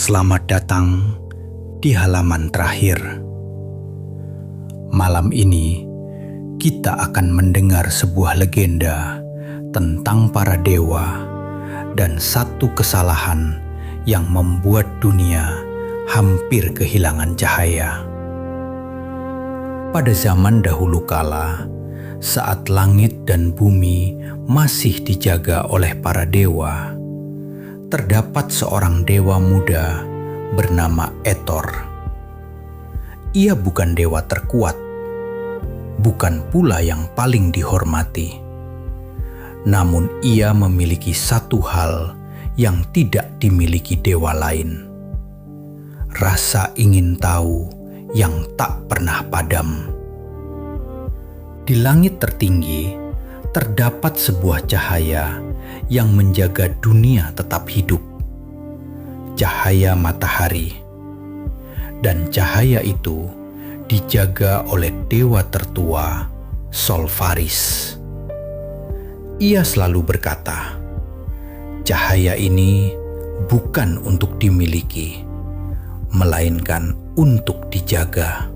Selamat datang di halaman terakhir. Malam ini kita akan mendengar sebuah legenda tentang para dewa dan satu kesalahan yang membuat dunia hampir kehilangan cahaya. Pada zaman dahulu kala, saat langit dan bumi masih dijaga oleh para dewa, terdapat seorang dewa muda bernama Ethor. Ia bukan dewa terkuat, bukan pula yang paling dihormati. Namun ia memiliki satu hal yang tidak dimiliki dewa lain. Rasa ingin tahu yang tak pernah padam. Di langit tertinggi terdapat sebuah cahaya yang menjaga dunia tetap hidup. Cahaya matahari. Dan cahaya itu dijaga oleh dewa tertua, Solvaris. Ia selalu berkata, cahaya ini bukan untuk dimiliki, melainkan untuk dijaga.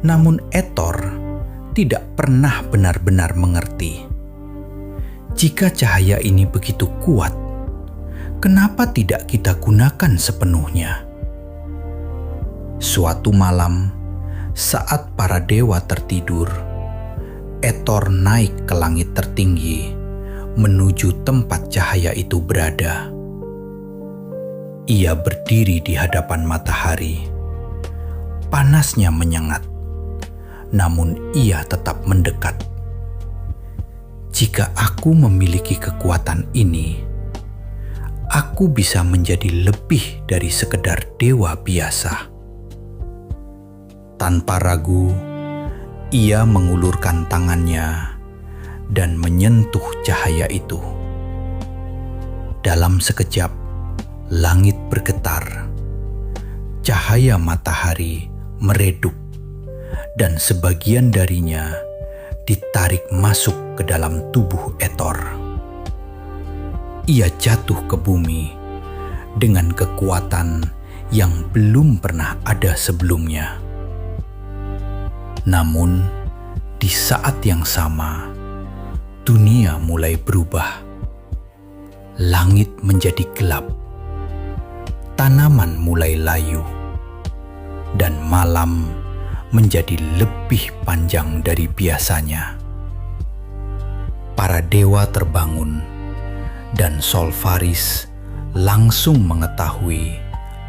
Namun Ethor tidak pernah benar-benar mengerti. Jika cahaya ini begitu kuat, kenapa tidak kita gunakan sepenuhnya? Suatu malam, saat para dewa tertidur, Ethor naik ke langit tertinggi menuju tempat cahaya itu berada. Ia berdiri di hadapan matahari. Panasnya menyengat, namun ia tetap mendekat. Jika aku memiliki kekuatan ini, aku bisa menjadi lebih dari sekedar dewa biasa. Tanpa ragu, ia mengulurkan tangannya dan menyentuh cahaya itu. Dalam sekejap, langit bergetar. Cahaya matahari meredup dan sebagian darinya ditarik masuk ke dalam tubuh Ethor. Ia jatuh ke bumi dengan kekuatan yang belum pernah ada sebelumnya. Namun, di saat yang sama, dunia mulai berubah. Langit menjadi gelap, tanaman mulai layu, dan malam menjadi lebih panjang dari biasanya. Para dewa terbangun, dan Solvaris langsung mengetahui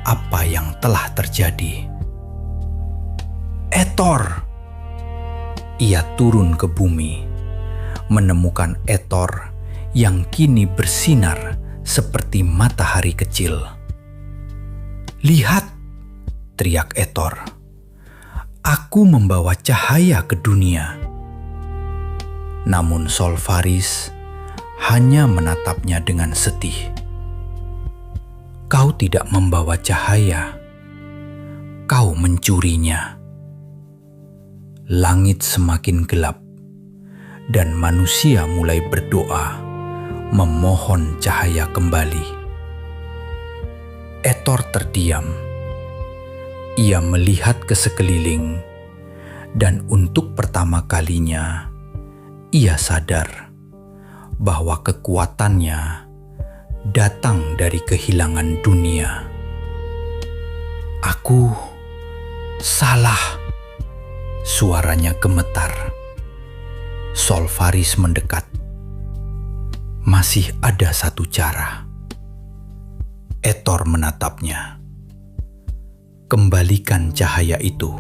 apa yang telah terjadi. Ethor! Ia turun ke bumi, menemukan Ethor yang kini bersinar seperti matahari kecil. "Lihat!" teriak Ethor. "Aku membawa cahaya ke dunia." Namun Solvaris hanya menatapnya dengan sedih. "Kau tidak membawa cahaya, kau mencurinya." Langit semakin gelap, dan manusia mulai berdoa, memohon cahaya kembali. Ethor terdiam. Ia melihat ke sekeliling, dan untuk pertama kalinya, ia sadar bahwa kekuatannya datang dari kehilangan dunia. "Aku salah," suaranya gemetar. Solvaris mendekat. "Masih ada satu cara." Ethor menatapnya. "Kembalikan cahaya itu.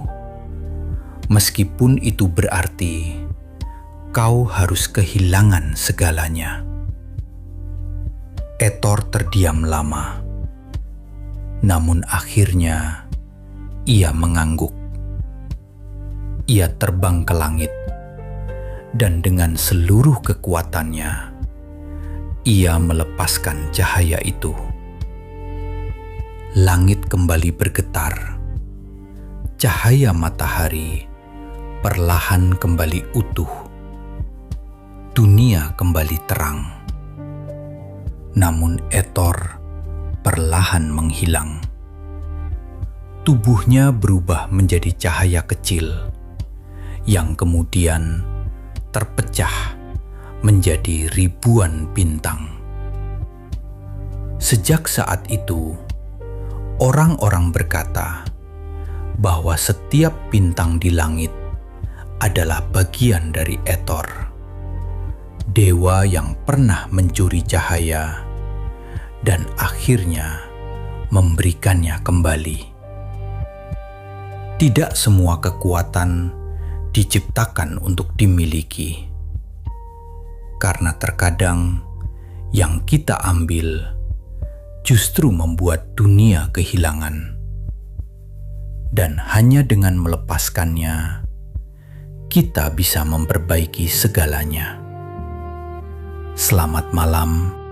Meskipun itu berarti kau harus kehilangan segalanya." Ethor terdiam lama. Namun akhirnya ia mengangguk. Ia terbang ke langit, dan dengan seluruh kekuatannya, ia melepaskan cahaya itu. Langit kembali bergetar. Cahaya matahari perlahan kembali utuh. Dunia kembali terang. Namun Ethor perlahan menghilang. Tubuhnya berubah menjadi cahaya kecil yang kemudian terpecah menjadi ribuan bintang. Sejak saat itu, orang-orang berkata bahwa setiap bintang di langit adalah bagian dari Ethor, dewa yang pernah mencuri cahaya dan akhirnya memberikannya kembali. Tidak semua kekuatan diciptakan untuk dimiliki, karena terkadang yang kita ambil justru membuat dunia kehilangan. Dan hanya dengan melepaskannya, kita bisa memperbaiki segalanya. Selamat malam.